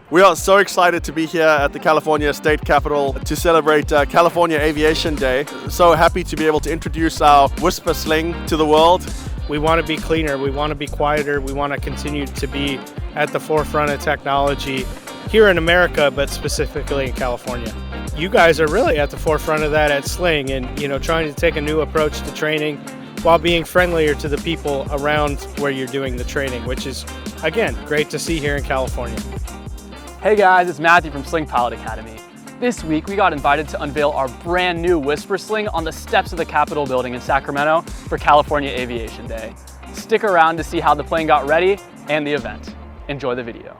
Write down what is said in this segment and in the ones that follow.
We are so excited to be here at the California State Capitol to celebrate California Aviation Day. So happy to be able to introduce our Whisper Sling to the world. We want to be cleaner, we want to be quieter, we want to continue to be at the forefront of technology here in America, but specifically in California. You guys are really at the forefront of that at Sling and trying to take a new approach to training while being friendlier to the people around where you're doing the training, which is, again, great to see here in California. Hey guys, it's Matthew from Sling Pilot Academy. This week we got invited to unveil our brand new Whisper Sling on the steps of the Capitol building in Sacramento for California Aviation Day. Stick around to see how the plane got ready and the event. Enjoy the video.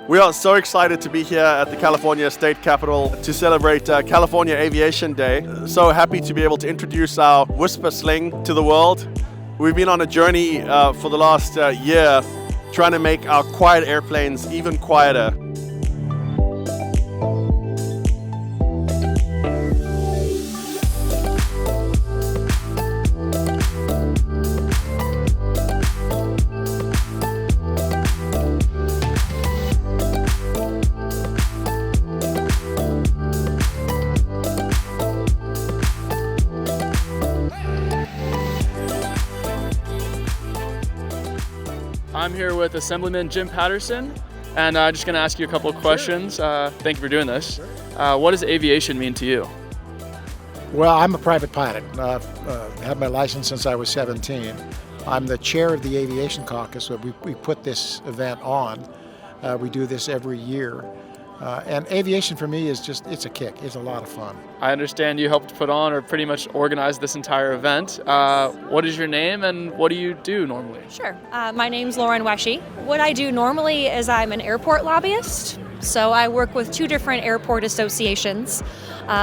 We are so excited to be here at the California State Capitol to celebrate California Aviation Day. So happy to be able to introduce our Whisper Sling to the world. We've been on a journey for the last year trying to make our quiet airplanes even quieter. I'm here with Assemblyman Jim Patterson, and I'm just going to ask you a couple of questions. Thank you for doing this. What does aviation mean to you? Well, I'm a private pilot. I've had my license since I was 17. I'm the chair of the Aviation Caucus, so we put this event on. We do this every year. And aviation for me is it's a kick. It's a lot of fun. I understand you helped put on or pretty much organize this entire event. What is your name and what do you do normally? Sure. My name's Lauren Wesche. What I do normally is I'm an airport lobbyist. So I work with two different airport associations.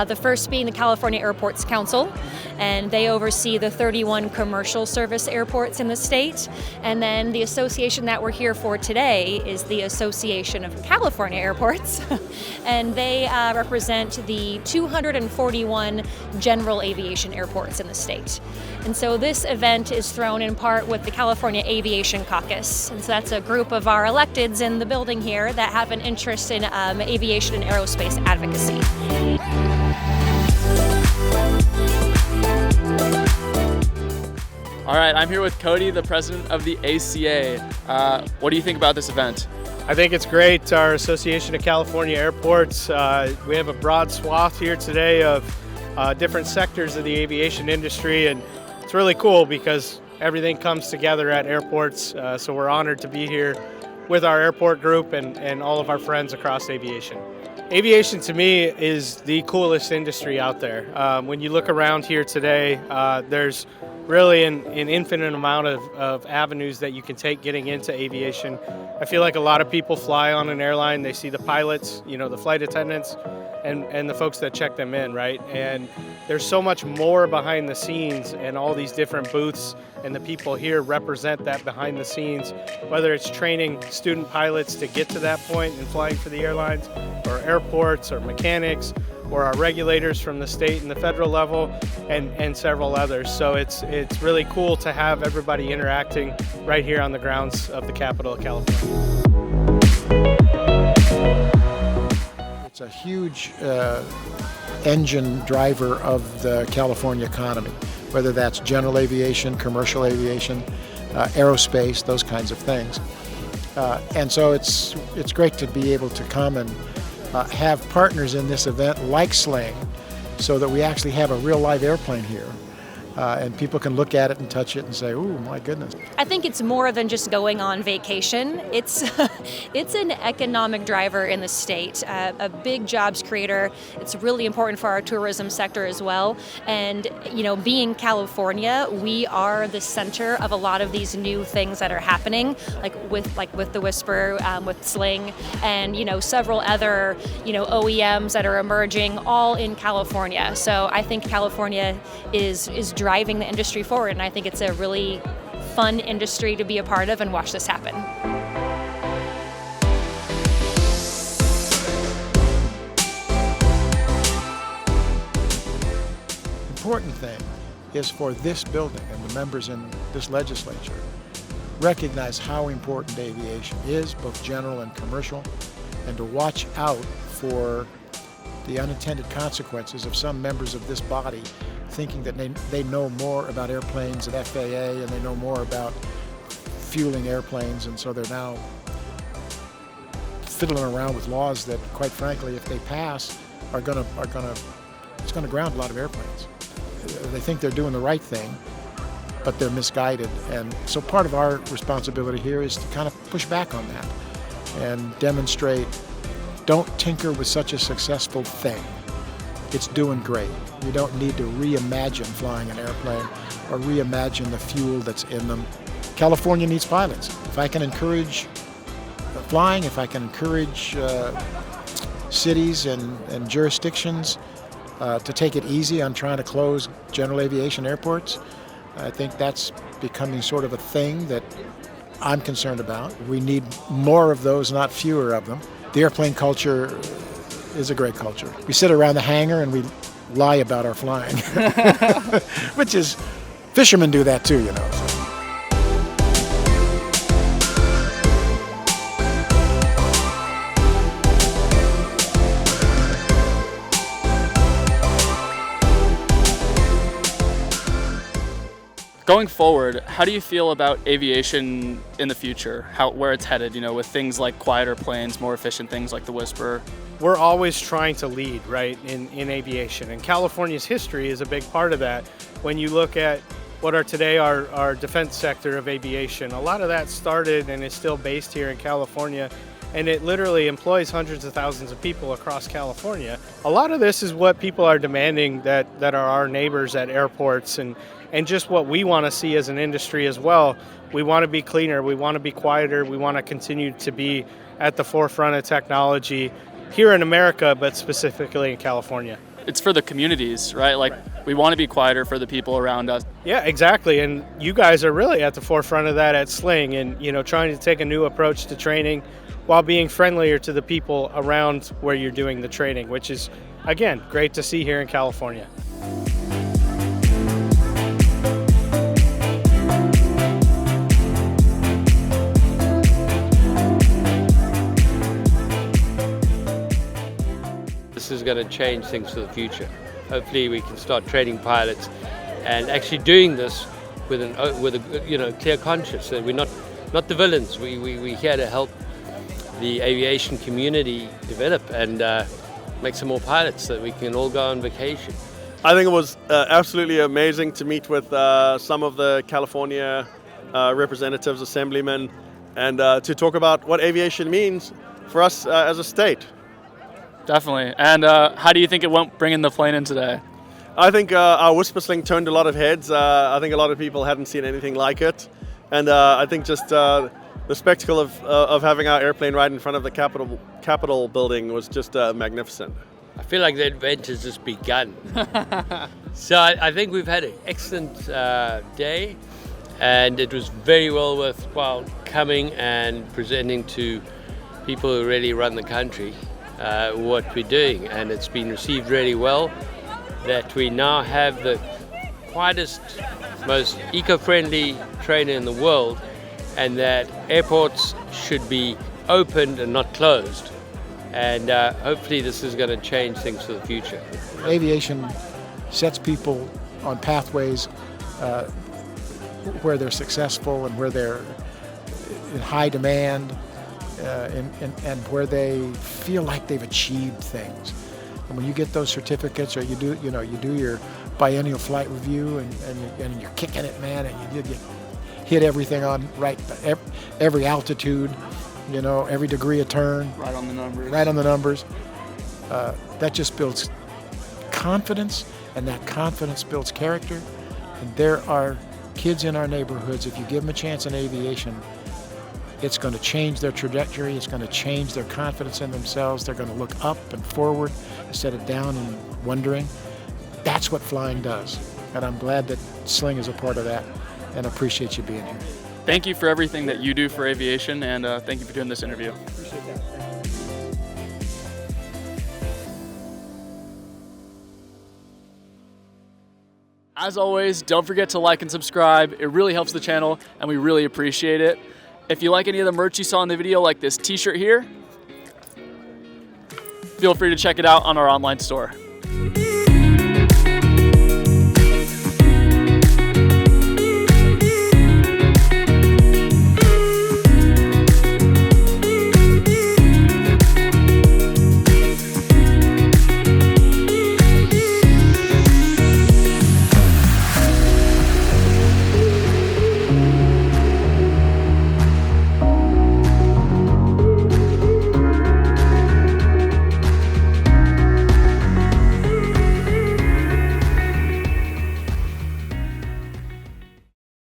The first being the California Airports Council, and they oversee the 31 commercial service airports in the state. And then the association that we're here for today is the Association of California Airports, and they represent the 241 general aviation airports in the state. And so this event is thrown in part with the California Aviation Caucus, and so that's a group of our electeds in the building here that have an interest in aviation and aerospace advocacy. All right, I'm here with Cody, the president of the ACA. What do you think about this event? I think it's great. Our Association of California Airports, we have a broad swath here today of different sectors of the aviation industry, and it's really cool because everything comes together at airports. So we're honored to be here with our airport group and all of our friends across aviation. Aviation to me is the coolest industry out there. When you look around here today, there's really an infinite amount of avenues that you can take getting into aviation. I feel like a lot of people fly on an airline, they see the pilots, the flight attendants, and the folks that check them in, right? And there's so much more behind the scenes, and all these different booths and the people here represent that behind the scenes, whether it's training student pilots to get to that point and flying for the airlines, or airports, or mechanics, or our regulators from the state and the federal level, and several others. So it's really cool to have everybody interacting right here on the grounds of the Capitol of California. It's a huge engine driver of the California economy, whether that's general aviation, commercial aviation, aerospace, those kinds of things. And so it's great to be able to come and have partners in this event like Sling, so that we actually have a real live airplane here. And people can look at it and touch it and say, "Ooh, my goodness." I think it's more than just going on vacation. It's it's an economic driver in the state, a big jobs creator. It's really important for our tourism sector as well. And being California, we are the center of a lot of these new things that are happening, like with the Whisper, with Sling, and several other OEMs that are emerging, all in California. So I think California is driving the industry forward, and I think it's a really fun industry to be a part of and watch this happen. Important thing is for this building and the members in this legislature recognize how important aviation is, both general and commercial, and to watch out for the unintended consequences of some members of this body thinking that they know more about airplanes and FAA, and they know more about fueling airplanes, and so they're now fiddling around with laws that, quite frankly, if they pass, it's going to ground a lot of airplanes. They think they're doing the right thing, but they're misguided, and so part of our responsibility here is to kind of push back on that and demonstrate, don't tinker with such a successful thing. It's doing great. You don't need to reimagine flying an airplane or reimagine the fuel that's in them. California needs pilots. If I can encourage flying, if I can encourage cities and jurisdictions to take it easy on trying to close general aviation airports, I think that's becoming sort of a thing that I'm concerned about. We need more of those, not fewer of them. The airplane culture is a great culture. We sit around the hangar and we lie about our flying, which is, fishermen do that too, Going forward, how do you feel about aviation in the future? Where it's headed, with things like quieter planes, more efficient things like the Whisper? We're always trying to lead, right, in aviation, and California's history is a big part of that. When you look at what are today our defense sector of aviation, a lot of that started and is still based here in California, and it literally employs hundreds of thousands of people across California. A lot of this is what people are demanding that are our neighbors at airports, and just what we want to see as an industry as well. We want to be cleaner, we want to be quieter, we want to continue to be at the forefront of technology here in America, but specifically in California. It's for the communities, right? We want to be quieter for the people around us. Yeah, exactly. And you guys are really at the forefront of that at Sling, and trying to take a new approach to training while being friendlier to the people around where you're doing the training, which is, again, great to see here in California. This is going to change things for the future. Hopefully we can start training pilots and actually doing this with a clear conscience, that we're not the villains. We're here to help the aviation community develop and make some more pilots so that we can all go on vacation. I think it was absolutely amazing to meet with some of the California representatives, assemblymen, and to talk about what aviation means for us as a state. Definitely. And how do you think it went bringing the plane in today? I think our Whisper Sling turned a lot of heads. I think a lot of people hadn't seen anything like it. And I think just the spectacle of having our airplane right in front of the Capitol building was just magnificent. I feel like the adventure's just begun. So I think we've had an excellent day, and it was very well worthwhile coming and presenting to people who really run the country what we're doing, and it's been received really well, that we now have the quietest, most eco-friendly trainer in the world, and that airports should be opened and not closed. And hopefully this is going to change things for the future. Aviation sets people on pathways where they're successful and where they're in high demand. and where they feel like they've achieved things. And when you get those certificates, or you do your biennial flight review, and you're kicking it, man, and you hit everything on right, every altitude, every degree of turn, Right on the numbers. right on the numbers. That just builds confidence, and that confidence builds character. And there are kids in our neighborhoods, if you give them a chance in aviation, it's going to change their trajectory, it's going to change their confidence in themselves. They're going to look up and forward instead of down and wondering. That's what flying does. And I'm glad that Sling is a part of that, and appreciate you being here. Thank you for everything that you do for aviation, and thank you for doing this interview. As always, don't forget to like and subscribe. It really helps the channel, and we really appreciate it. If you like any of the merch you saw in the video, like this t-shirt here, feel free to check it out on our online store.